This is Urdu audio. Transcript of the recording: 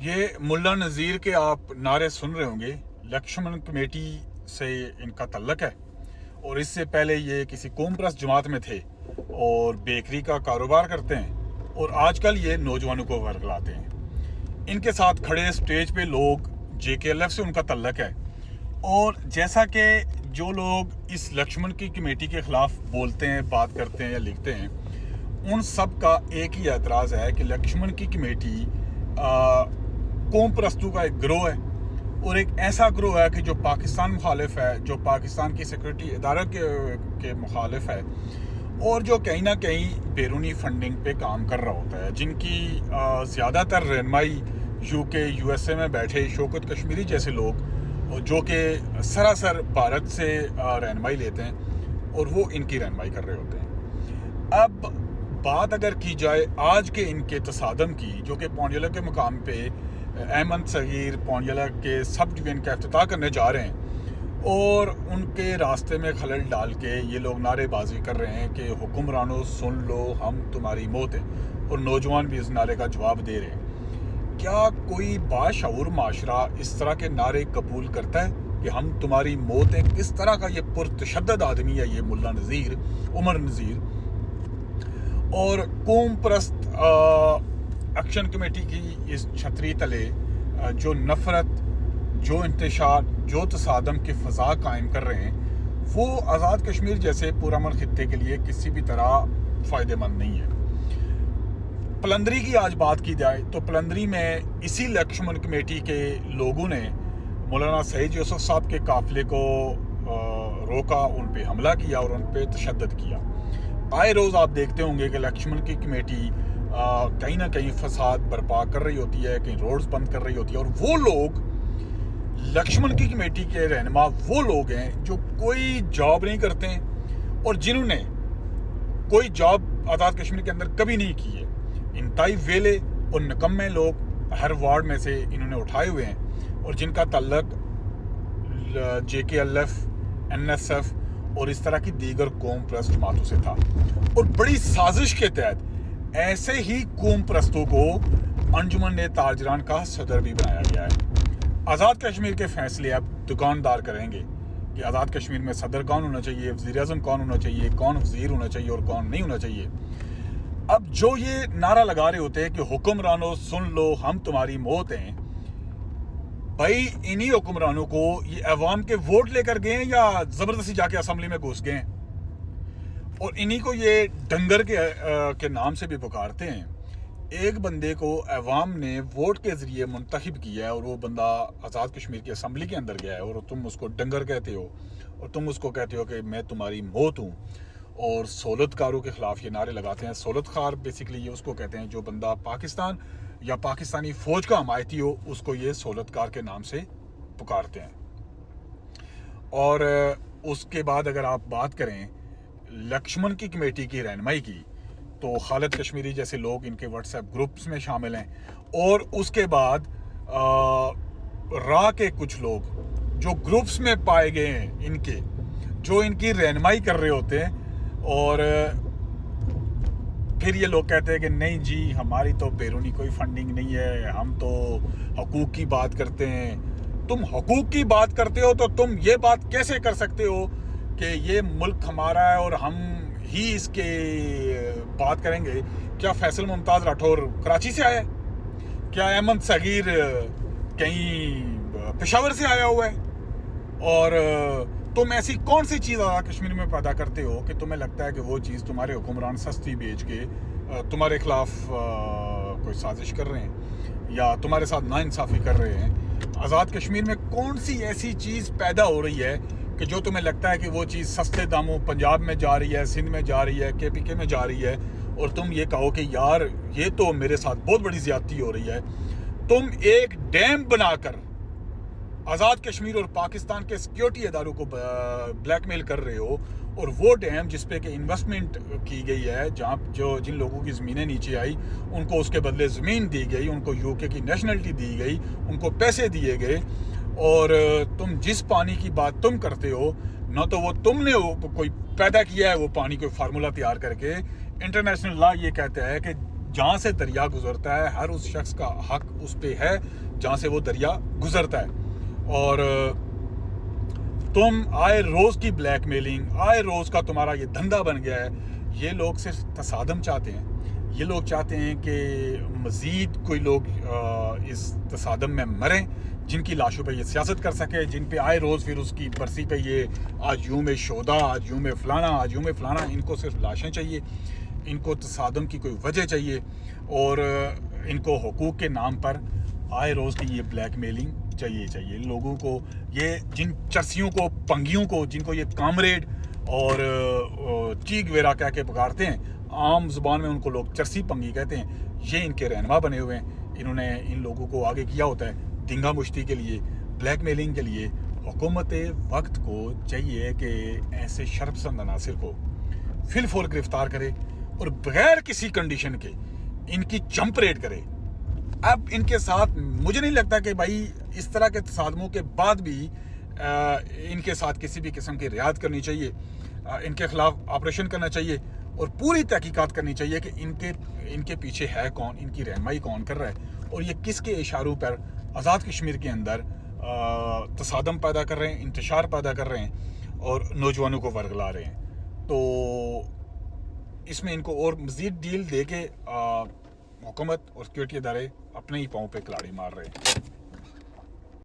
یہ ملا نذیر کے آپ نعرے سن رہے ہوں گے. لکشمن کمیٹی سے ان کا تعلق ہے اور اس سے پہلے یہ کسی قوم پرست جماعت میں تھے اور بیکری کا کاروبار کرتے ہیں اور آج کل یہ نوجوانوں کو ورگلاتے ہیں. ان کے ساتھ کھڑے سٹیج پہ لوگ جے کے ایل ایف سے ان کا تعلق ہے. اور جیسا کہ جو لوگ اس لکشمن کی کمیٹی کے خلاف بولتے ہیں، بات کرتے ہیں یا لکھتے ہیں، ان سب کا ایک ہی اعتراض ہے کہ لکشمن کی کمیٹی قوم پرستوں کا ایک گروہ ہے اور ایک ایسا گروہ ہے کہ جو پاکستان مخالف ہے، جو پاکستان کی سیکورٹی ادارہ کے مخالف ہے اور جو کہیں نہ کہیں بیرونی فنڈنگ پہ کام کر رہا ہوتا ہے، جن کی زیادہ تر رہنمائی یو کے یو ایس اے میں بیٹھے شوکت کشمیری جیسے لوگ جو کہ سراسر بھارت سے رہنمائی لیتے ہیں اور وہ ان کی رہنمائی کر رہے ہوتے ہیں. اب بات اگر کی جائے آج کے ان کے تصادم کی، جو کہ پونڈیلا کے مقام پہ احمد صغیر پونڈیلا کے سب ڈویژن کا افتتاح کرنے جا رہے ہیں اور ان کے راستے میں خلل ڈال کے یہ لوگ نعرے بازی کر رہے ہیں کہ حکمرانوں سن لو ہم تمہاری موت ہیں، اور نوجوان بھی اس نعرے کا جواب دے رہے ہیں. کیا کوئی باشعور معاشرہ اس طرح کے نعرے قبول کرتا ہے کہ ہم تمہاری موت ہیں؟ کس طرح کا یہ پرتشدد آدمی ہے یہ ملا نذیر، عمر نذیر. اور قوم پرست ایکشن کمیٹی کی اس چھتری تلے جو نفرت، جو انتشار، جو تصادم کی فضا قائم کر رہے ہیں، وہ آزاد کشمیر جیسے پرامن خطے کے لیے کسی بھی طرح فائدہ مند نہیں ہے. پلندری کی آج بات کی جائے تو پلندری میں اسی لکشمن کمیٹی کے لوگوں نے مولانا سعید یوسف صاحب کے قافلے کو روکا، ان پہ حملہ کیا اور ان پہ تشدد کیا. آئے روز آپ دیکھتے ہوں گے کہ لکشمن کی کمیٹی کہیں نہ کہیں فساد برپا کر رہی ہوتی ہے، کہیں روڈز بند کر رہی ہوتی ہے، اور وہ لوگ لکشمن کی کمیٹی کے رہنما وہ لوگ ہیں جو کوئی جاب نہیں کرتے ہیں اور جنہوں نے کوئی جاب آزاد کشمیر کے اندر کبھی نہیں کی ہے. انتہائی ویلے اور نکمے لوگ ہر وارڈ میں سے انہوں نے اٹھائے ہوئے ہیں اور جن کا تعلق J K L F, N S F اور اس طرح کی دیگر قوم پرست جماعتوں سے تھا. اور بڑی سازش کے تحت ایسے ہی قوم پرستوں کو انجمن تاجران کا صدر بھی بنایا گیا ہے. آزاد کشمیر کے فیصلے اب دکاندار کریں گے کہ آزاد کشمیر میں صدر کون ہونا چاہیے، وزیر اعظم کون ہونا چاہیے، کون وزیر ہونا چاہیے اور کون نہیں ہونا چاہیے. اب جو یہ نعرہ لگا رہے ہوتے ہیں کہ حکمرانوں سن لو ہم تمہاری موت ہیں، بھائی انہی حکمرانوں کو یہ عوام کے ووٹ لے کر گئے ہیں یا زبردستی جا کے اسمبلی میں گھس گئے ہیں؟ اور انہی کو یہ ڈنگر کے نام سے بھی پکارتے ہیں. ایک بندے کو عوام نے ووٹ کے ذریعے منتخب کیا ہے اور وہ بندہ آزاد کشمیر کی اسمبلی کے اندر گیا ہے اور تم اس کو ڈنگر کہتے ہو اور تم اس کو کہتے ہو کہ میں تمہاری موت ہوں. اور سہولت کاروں کے خلاف یہ نعرے لگاتے ہیں. سہولت کار بیسیکلی یہ اس کو کہتے ہیں جو بندہ پاکستان یا پاکستانی فوج کا حمایتی ہو، اس کو یہ سہولت کار کے نام سے پکارتے ہیں. اور اس کے بعد اگر آپ بات کریں لکشمن کی کمیٹی کی رہنمائی کی تو خالد کشمیری جیسے لوگ ان کے واٹس ایپ گروپس میں شامل ہیں، اور اس کے بعد راہ کے کچھ لوگ جو گروپس میں پائے گئے ہیں ان کے، جو ان کی رہنمائی کر رہے ہوتے ہیں. اور پھر یہ لوگ کہتے ہیں کہ نہیں جی ہماری تو بیرونی کوئی فنڈنگ نہیں ہے، ہم تو حقوق کی بات کرتے ہیں. تم حقوق کی بات کرتے ہو تو تم یہ بات کیسے کر سکتے ہو کہ یہ ملک ہمارا ہے اور ہم ہی اس کے بات کریں گے؟ کیا فیصل ممتاز راٹھور کراچی سے آیا ہے؟ کیا احمد صغیر کہیں پشاور سے آیا ہوا ہے؟ اور تم ایسی کون سی چیز آزاد کشمیر میں پیدا کرتے ہو کہ تمہیں لگتا ہے کہ وہ چیز تمہارے حکمران سستی بیچ کے تمہارے خلاف کوئی سازش کر رہے ہیں یا تمہارے ساتھ ناانصافی کر رہے ہیں؟ آزاد کشمیر میں کون سی ایسی چیز پیدا ہو رہی ہے کہ جو تمہیں لگتا ہے کہ وہ چیز سستے داموں پنجاب میں جا رہی ہے، سندھ میں جا رہی ہے، کے پی کے میں جا رہی ہے، اور تم یہ کہو کہ یار یہ تو میرے ساتھ بہت بڑی زیادتی ہو رہی ہے؟ تم ایک ڈیم بنا کر آزاد کشمیر اور پاکستان کے سیکیورٹی اداروں کو بلیک میل کر رہے ہو، اور وہ ڈیم جس پہ کہ انویسٹمنٹ کی گئی ہے، جن لوگوں کی زمینیں نیچے آئی ان کو اس کے بدلے زمین دی گئی، ان کو یو کے کی نیشنلٹی دی گئی، ان کو پیسے دیے گئے. اور تم جس پانی کی بات تم کرتے ہو، نہ تو وہ تم نے کوئی پیدا کیا ہے وہ پانی کوئی فارمولا تیار کر کے. انٹرنیشنل لا یہ کہتا ہے کہ جہاں سے دریا گزرتا ہے ہر اس شخص کا حق اس پہ ہے جہاں سے وہ دریا گزرتا ہے. اور تم آئے روز کی بلیک میلنگ، آئے روز کا تمہارا یہ دھندا بن گیا ہے. یہ لوگ صرف تصادم چاہتے ہیں. یہ لوگ چاہتے ہیں کہ مزید کوئی لوگ اس تصادم میں مریں، جن کی لاشوں پہ یہ سیاست کر سکے، جن پہ آئے روز پھر اس کی برسی پہ یہ آج یوم شہدا، آج یوم فلانا، آج یوم فلانا. ان کو صرف لاشیں چاہیے، ان کو تصادم کی کوئی وجہ چاہیے، اور ان کو حقوق کے نام پر آئے روز کی یہ بلیک میلنگ چاہیے. لوگوں کو یہ جن چرسیوں کو، پنگیوں کو، جن کو یہ کامریڈ اور چیک ویرا کہہ کے پکارتے ہیں، عام زبان میں ان کو لوگ چرسی پنگی کہتے ہیں، یہ ان کے رہنما بنے ہوئے ہیں. انہوں نے ان لوگوں کو آگے کیا ہوتا ہے دنگا مشتی کے لیے، بلیک میلنگ کے لیے. حکومت وقت کو چاہیے کہ ایسے شرپسند عناصر کو فی الفور گرفتار کرے اور بغیر کسی کنڈیشن کے ان کی چمپ ریڈ کرے. اب ان کے ساتھ مجھے نہیں لگتا کہ بھائی اس طرح کے تصادموں کے بعد بھی ان کے ساتھ کسی بھی قسم کی رعایت کرنی چاہیے. ان کے خلاف آپریشن کرنا چاہیے اور پوری تحقیقات کرنی چاہیے کہ ان کے پیچھے ہے کون، ان کی رہنمائی کون کر رہا ہے، اور یہ کس کے اشاروں پر آزاد کشمیر کے اندر تصادم پیدا کر رہے ہیں، انتشار پیدا کر رہے ہیں اور نوجوانوں کو ورگلا رہے ہیں. تو اس میں ان کو اور مزید ڈیل دے کے حکومت اور سیکورٹی ادارے اپنے ہی پاؤں پہ کلاڑی مار رہے ہیں.